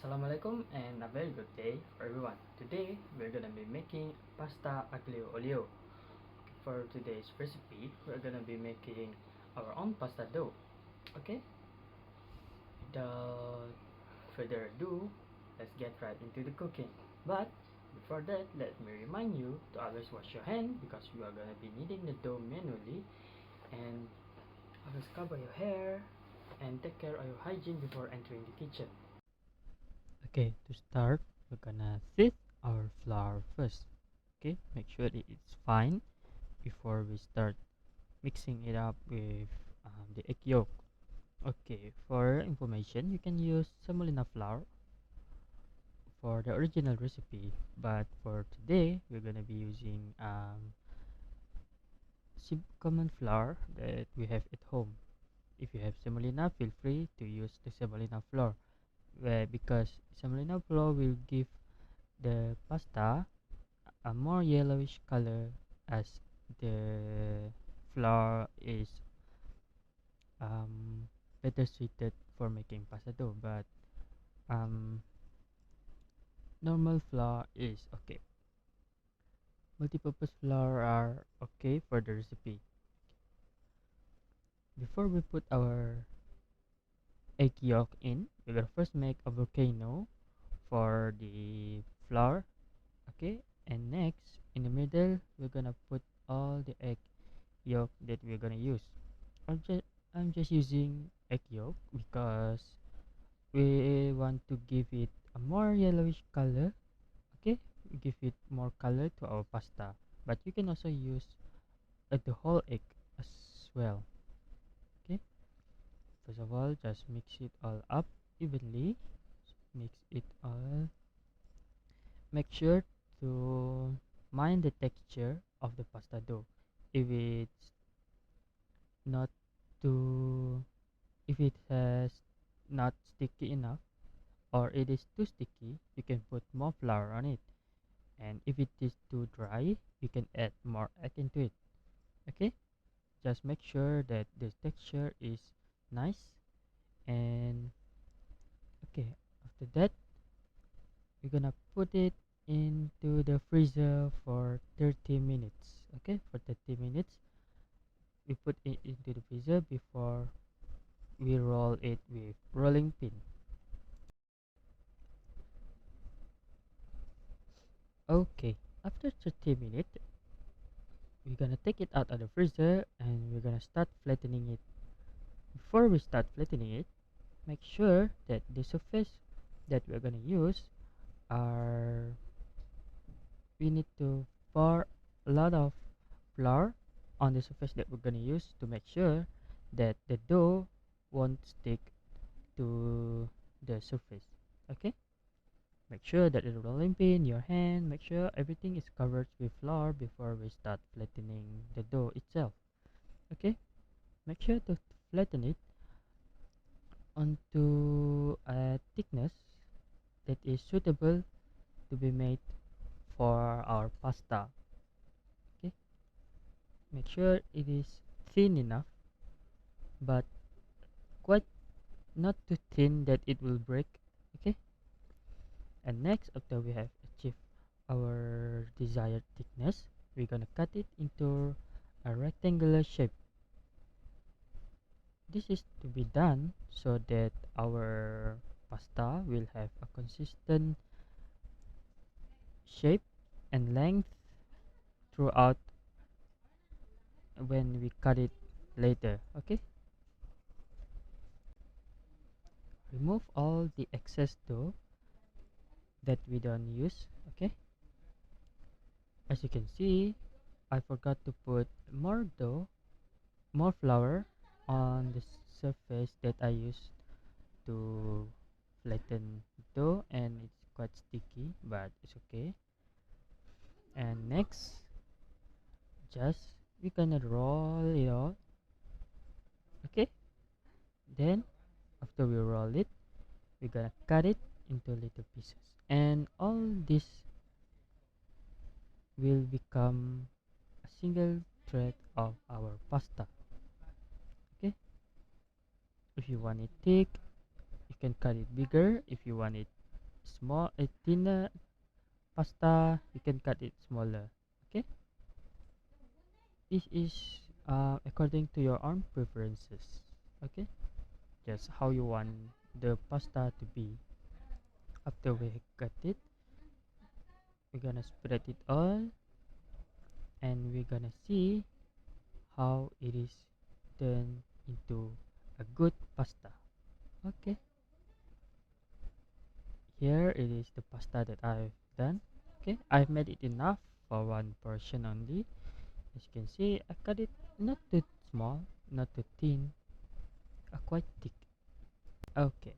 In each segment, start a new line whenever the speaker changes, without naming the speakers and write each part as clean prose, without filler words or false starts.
Assalamualaikum and a very good day for everyone. Today we're gonna be making pasta aglio olio. For today's recipe, we're gonna be making our own pasta dough. Okay? Without further ado, let's get right into the cooking. But before that, let me remind you to always wash your hand because we are gonna be kneading the dough manually, and always cover your hair and take care of your hygiene before entering the kitchen. Okay, to start, we're gonna sift our flour first. Okay, make sure that it's fine before we start mixing it up with the egg yolk. Okay, for information, you can use semolina flour for the original recipe, but for today, we're gonna be using common flour that we have at home. If you have semolina, feel free to use the semolina flour, because semolina flour will give the pasta a more yellowish color, as the flour is um, better suited for making pasta dough, but um, normal flour is okay. Multi-purpose flour are okay for the recipe. Before we put our egg yolk in, we're gonna first make a volcano for the flour. Okay, and next in the middle we're gonna put all the egg yolk that we're gonna use. I'm just using egg yolk because we want to give it a more yellowish color. Okay, give it more color to our pasta, but you can also use the whole egg as well. Okay, first of all, just mix it all up evenly. Mix it all. Make sure to mind the texture of the pasta dough. If it's not too if it has not sticky enough, or it is too sticky, you can put more flour on it, and if it is too dry, you can add more egg into it. Okay, just make sure that the texture is nice. And okay, after that, we're gonna put it into the freezer for 30 minutes. Okay, for 30 minutes we put it into the freezer before we roll it with rolling pin. Okay, after 30 minutes, we're gonna take it out of the freezer and we're gonna start flattening it. Before we start flattening it, make sure that the surface that we're gonna use are we need to pour a lot of flour on the surface that we're gonna use to make sure that the dough won't stick to the surface. Okay, make sure that the rolling pin, your hand, make sure everything is covered with flour before we start flattening the dough itself. Okay, make sure to flatten it onto a thickness that is suitable to be made for our pasta. Okay, make sure it is thin enough, but quite not too thin that it will break. Okay, and next, after we have achieved our desired thickness, we're gonna cut it into a rectangular shape. This is to be done so that our pasta will have a consistent shape and length throughout when we cut it later. Okay, remove all the excess dough that we don't use. Okay, as you can see, I forgot to put more flour on the surface that I used to flatten dough, and it's quite sticky, but it's okay. And next, just we gonna roll it all. Okay, then after we roll it, we're gonna cut it into little pieces, and all this will become a single thread of our pasta. Okay, if you want it thick, you can cut it bigger. If you want it a thinner pasta, you can cut it smaller. Okay, this is according to your own preferences. Okay, just how you want the pasta to be. After we cut it, we're gonna spread it all, and we're gonna see how it is turned into a good pasta. Okay, here it is the pasta that I've done. Okay, I've made it enough for one portion only. As you can see, I cut it not too small, not too thin, quite thick. Okay,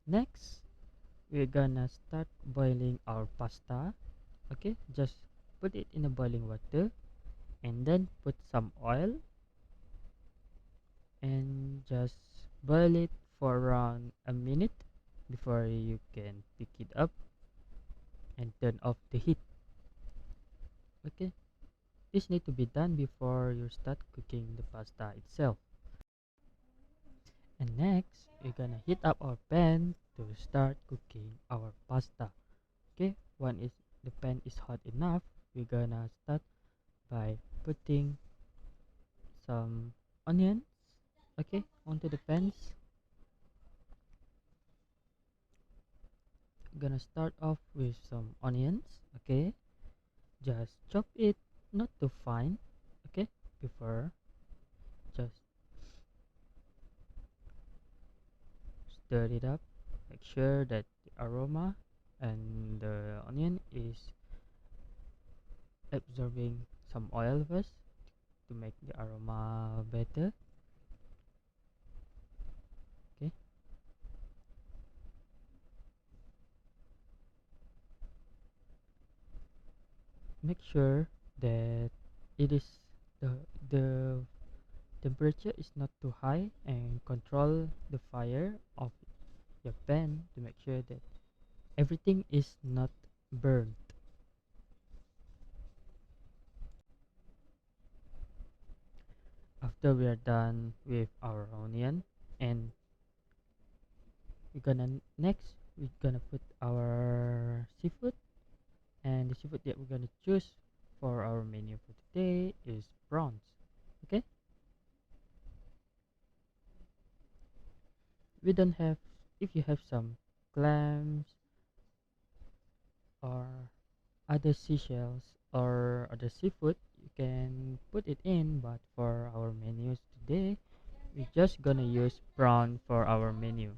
next we're gonna start boiling our pasta. Okay, just put it in a boiling water and then put some oil and just boil it for around a minute before you can pick it up and turn off the heat. Okay, this need to be done before you start cooking the pasta itself. And next we're gonna heat up our pan to start cooking our pasta. Okay, when the pan is hot enough, we're gonna start by putting some onions, okay, onto the pans. Gonna start off with some onions. Okay, just chop it not too fine. Okay, before just stir it up, make sure that the aroma and the onion is absorbing some oil first to make the aroma better. Okay, make sure that it is the temperature is not too high, and control the fire of your pan to make sure that everything is not burned. After we are done with our onion, and we're gonna put our seafood, and the seafood that we're gonna choose for our menu for today is prawns. Okay, we don't have, if you have some clams or other seashells or other seafood, you can put it in, but for our menus today we're just gonna use prawn for our menu.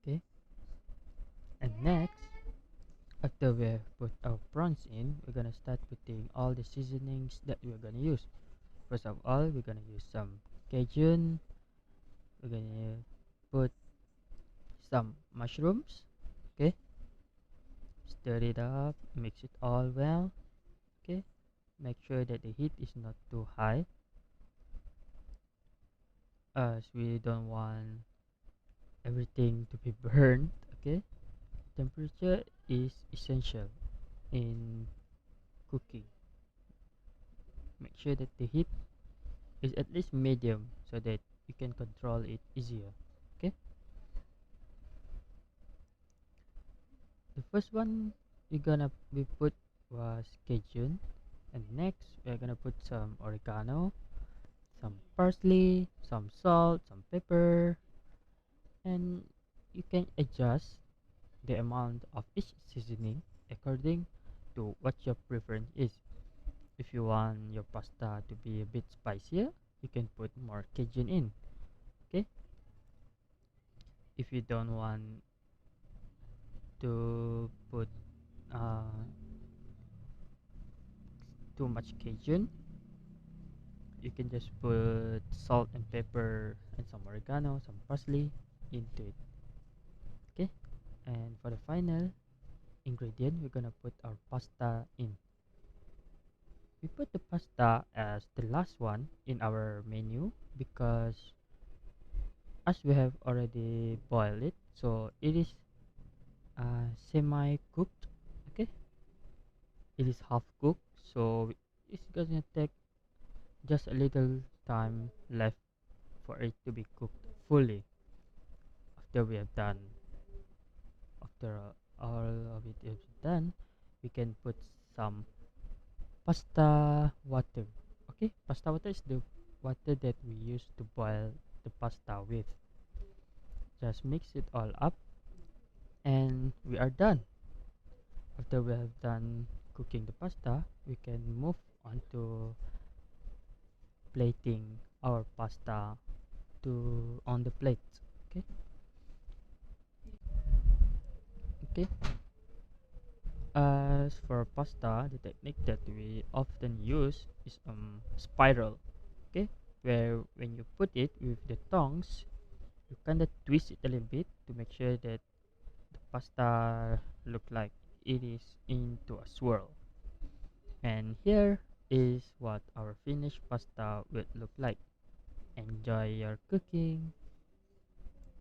Okay, and next, after we have put our prawns in, we're gonna start putting all the seasonings that we're gonna use. First of all, we're gonna use some Cajun. We're gonna put some mushrooms. Okay, stir it up, mix it all well. Okay, make sure that the heat is not too high, as we don't want everything to be burned. Okay, temperature is essential in cooking. Make sure that the heat is at least medium so that you can control it easier. Okay, the first one we put was Cajun, and next we're gonna put some oregano, some parsley, some salt, some pepper, and you can adjust the amount of each seasoning according to what your preference is. If you want your pasta to be a bit spicier, you can put more Cajun in. Okay, if you don't want to put uh, too much Cajun, you can just put salt and pepper and some oregano, some parsley into it. Okay, and for the final ingredient, we're gonna put our pasta in. We put the pasta as the last one in our menu because as we have already boiled it, so it is semi cooked. Okay, it is half cooked, so it's gonna take just a little time left for it to be cooked fully. after we have done after all of it is done, we can put some pasta water. Okay, pasta water is the water that we use to boil the pasta with. Just mix it all up and we are done. After we have done cooking the pasta, we can move on to plating our pasta to on the plate. Okay, okay. As for pasta, the technique that we often use is spiral. Okay, where when you put it with the tongs, you kind of twist it a little bit to make sure that the pasta look like it is into a swirl. And here is what our finished pasta will look like. Enjoy your cooking.